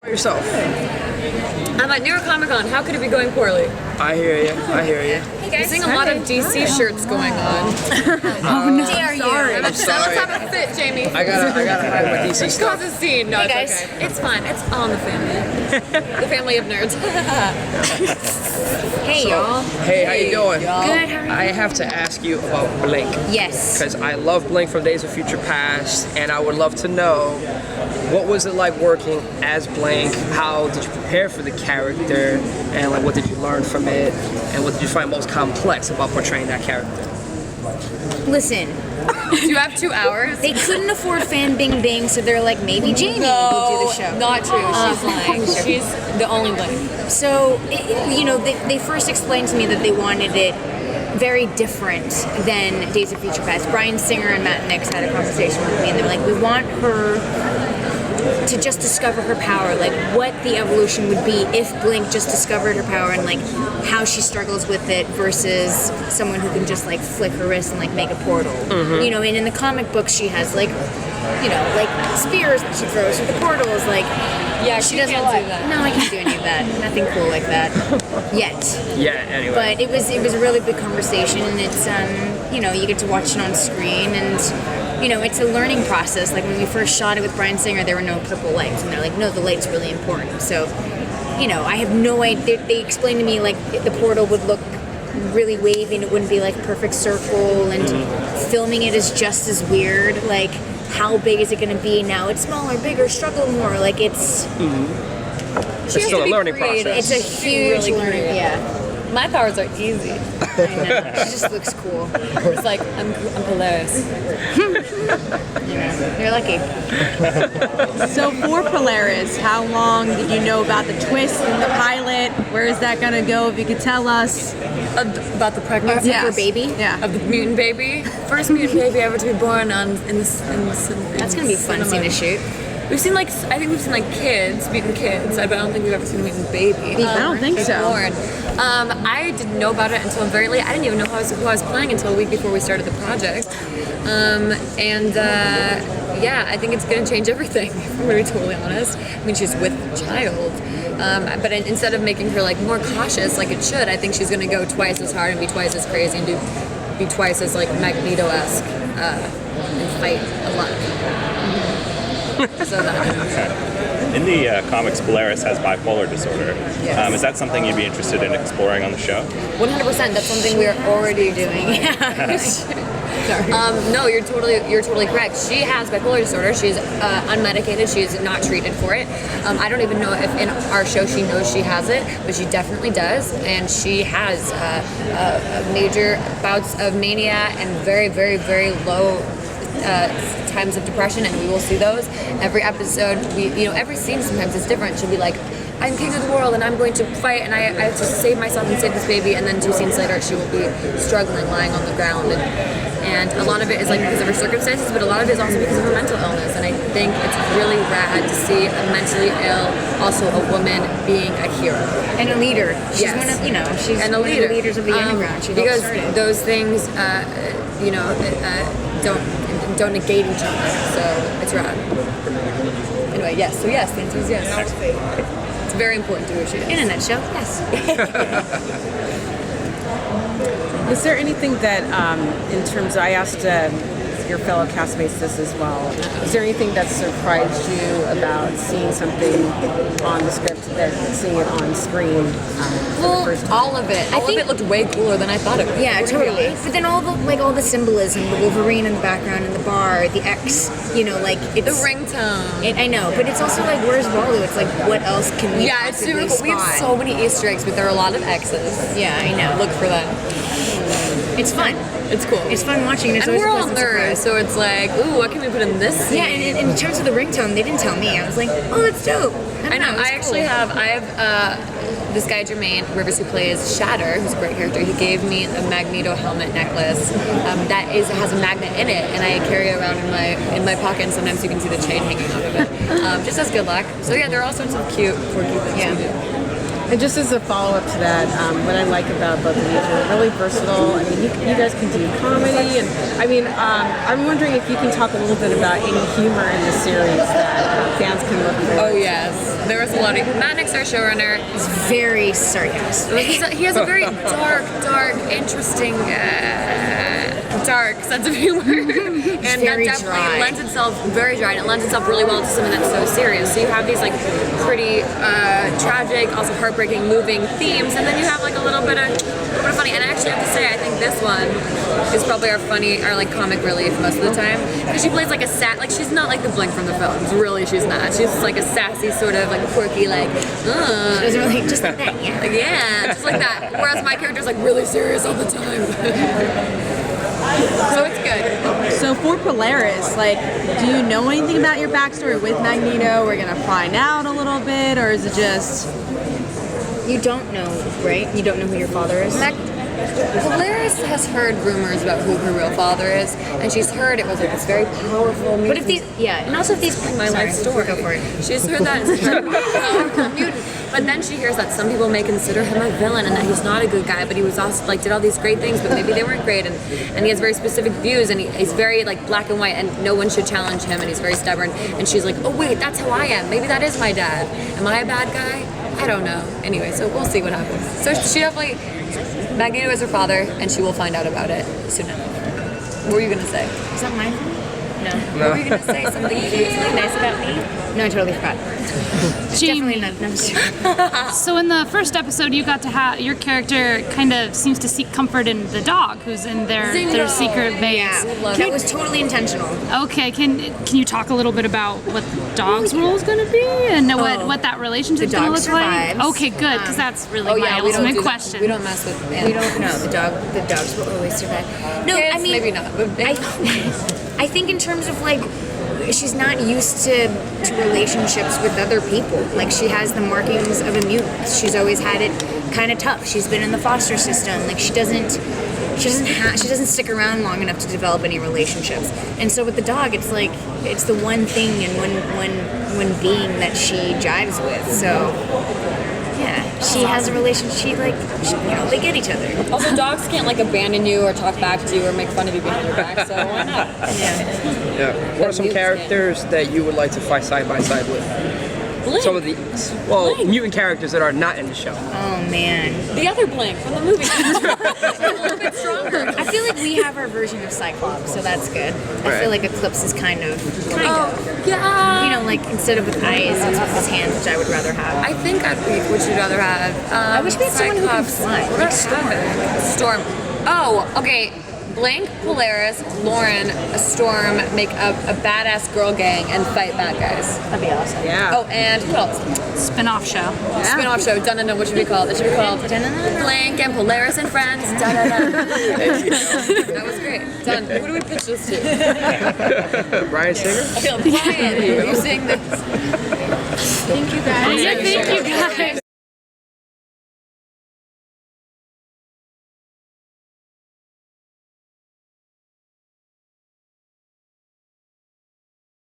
Yourself. I'm at New York Comic Con. How could it be going poorly? I hear you. Hey guys. We're seeing a lot of DC shirts going on. Oh no! Sorry. I'm sorry. Let's have a fit, Jamie. I gotta hide my DC stuff. Cause a scene. No, Hey, it's guys. okay. It's fine. It's all in the family. The family of nerds. Hey y'all. Hey, how you doing? Good. How are you? I have to ask you about Blink. Yes. Because I love Blink from Days of Future Past, and I would love to know what was it like working as Blink? How did you prepare for the character, and like what did you learn from it, and what did you find most complex about portraying that character? Listen, Do you have 2 hours? they couldn't afford Fan Bing Bing, so they're like, maybe Jamie will do the show. Not true. She's lying. She's the only Blink. So, they first explained to me that they wanted it very different than Days of Future Past. Bryan Singer and Matt Nix had a conversation with me, and they're like, we want her to just discover her power, like what the evolution would be if Blink just discovered her power, and like how she struggles with it versus someone who can just like flick her wrist and like make a portal. And in the comic books she has like spears that she throws through the portals, like Yeah, she you does a can't lot. do that. No, I can't do any of that. Nothing cool like that yet. Yeah, anyway. But it was a really big conversation, and it's you get to watch it on screen, and it's a learning process. Like when we first shot it with Bryan Singer, there were no purple lights, and they're like, no, the light's really important. So, I have no idea. They explained to me like the portal would look really wavy, and it wouldn't be like a perfect circle, and filming it is just as weird. Like, how big is it going to be now? It's smaller, bigger, struggle more. Like it's It's still a learning process. it's a huge really learning. creative. Yeah. My powers are easy. I know. It just looks cool. It's like I'm Polaris. You're lucky. So for Polaris, how long did you know about the twist in the pilot? Where is that gonna go? If you could tell us. About the pregnancy Her baby. Yeah. of the mutant baby. First mutant baby ever to be born in this. That's gonna be a fun scene to shoot. We've seen mutant kids, but I don't think we've ever seen a mutant baby. I don't think so. Born. I didn't know about it until very late. I didn't even know who I was playing until a week before we started the project. I think it's going to change everything, if I'm going to be totally honest. I mean, she's with child. But instead of making her like more cautious like it should, I think she's going to go twice as hard and be twice as crazy and be twice as like Magneto-esque and fight a lot. So that. In the comics, Polaris has bipolar disorder. Yes. Is that something you'd be interested in exploring on the show? 100%. That's something we're already doing. No, you're totally correct. She has bipolar disorder. She's unmedicated. She's not treated for it. I don't even know if in our show she knows she has it, but she definitely does. And she has major bouts of mania and very, very, very low times of depression, and we will see those every episode. Every scene sometimes is different. She'll be like, I'm king of the world and I'm going to fight and I have to save myself and save this baby, and then 2 scenes later she will be struggling, lying on the ground, and a lot of it is like because of her circumstances, but a lot of it is also because of her mental illness. And I think it's really rad to see a mentally ill, also a woman being a hero And a leader. She's Yes. one of, she's and a one leader. of the leaders of the underground. She helped Because start it. those things, don't negate each other. So it's rad. Anyway, yes. So yes, the answer is yes. It's very important to do what she does. In a nutshell, yes. Is there anything that, in terms of, I asked your fellow castmates this as well, is there anything that surprised you about seeing something on the script than seeing it on screen for the first time? All of it. All of it looked way cooler than I thought it would. Yeah, totally. But then all the symbolism, the Wolverine in the background in the bar, the X, it's The ringtone. I know, but it's also like, where's Waldo? It's like, what else can we Yeah, it's super possibly cool. We have spot? so many Easter eggs, but there are a lot of X's. Yeah, I know. Look for them. It's fun. It's cool. It's fun watching. It's And always we're a all pleasant nerds, surprise. so it's like, ooh, what can we put in this scene? Yeah, and in terms of the ringtone, they didn't tell me. I was like, oh, that's dope. I know. It was I actually cool. have this guy Jermaine Rivers who plays Shatter, who's a great character. He gave me a Magneto helmet necklace that has a magnet in it, and I carry it around in my pocket. And sometimes you can see the chain hanging out of it, just as good luck. So yeah, there are all sorts of cute, quirky things we do. And just as a follow-up to that, what I like about both of you is you're really versatile. I mean, you guys can do comedy, and I mean, I'm wondering if you can talk a little bit about any humor in the series that fans can look for. Oh yes, there was a lot of. Matt Nick's our showrunner. He's very sarcastic. He has a very dark, interesting, dark sense of humor, and very that definitely dry. lends itself very dry, and it lends itself really well to something that's so serious. So you have these like pretty tragic, also heartbreaking, moving themes, and then you have like a little bit of funny. And I actually have to say, I think this one is probably our like comic relief most of the time, because she plays like a she's not like the Blink from the films. Really, she's not. She's just like a sassy sort of like quirky like. She doesn't really just like that, yeah. Like, yeah, just like that. Whereas my character's like really serious all the time. So it's good. So for Polaris, like, do you know anything about your backstory with Magneto? We're gonna find out a little bit, or is it just? You don't know, right? You don't know who your father is? Polaris has heard rumors about who her real father is, and she's heard it was like this very powerful mutant. But if these, yeah, and also if these, my life story. Go for it. She's heard that it's a powerful mutant. But then she hears that some people may consider him a villain and that he's not a good guy, but he was also like did all these great things, but maybe they weren't great, and he has very specific views, and he's very like black and white, and no one should challenge him, and he's very stubborn. And she's like, oh wait, that's how I am. Maybe that is my dad. Am I a bad guy? I don't know. Anyway, so we'll see what happens. So she definitely, Magneto is her father, and she will find out about it soon enough. What were you gonna say? Is that mine? No. What were you gonna say? Something nice about me? No, I totally forgot. Definitely not. No, So in the first episode, you got to have your character kind of seems to seek comfort in the dog who's in their secret base. yeah, that was totally intentional. Okay, can you talk a little bit about what the dog's role is going to be and what that relationship's the going to dog look like? survives. Okay, good, because that's really my we don't ultimate do question. We don't mess with We animals. don't know. The dogs will always survive. No, Kids, I mean maybe not. But I think in terms of like, she's not used to relationships with other people. Like she has the markings of a mutant. She's always had it kind of tough. She's been in the foster system. Like she doesn't stick around long enough to develop any relationships. And so with the dog, it's like it's the one thing and one being that she jives with. So yeah, she has a relationship. They get each other. Also, dogs can't like abandon you or talk back to you or make fun of you behind your back. So why not? Yeah. What are some characters that you would like to fight side by side with? Blink. Some of the mutant characters that are not in the show. Oh man, The other Blink from the movie. They're a little bit stronger. I feel like we have our version of Cyclops, so that's good. I feel like Eclipse is kind of. Yeah. You know, like instead of with eyes, it's with his hands, which I would rather have. I think I'd pick what you'd rather have. I wish we had someone who can Cyclops. fly, What like about Storm? Oh, okay. Blink, Polaris, Lauren, Storm make a badass girl gang and fight bad guys. That'd be awesome. Yeah. Oh, and who else? Spin-off show. Spin-off show. Dun-dun-dun. What should we call it? It should be called Blink and Polaris and Friends. Dun-dun-dun. That was great. Done. Who do we pitch this to? Brian Singer? Okay, Brian, you sing this. Thank you guys. Yeah, thank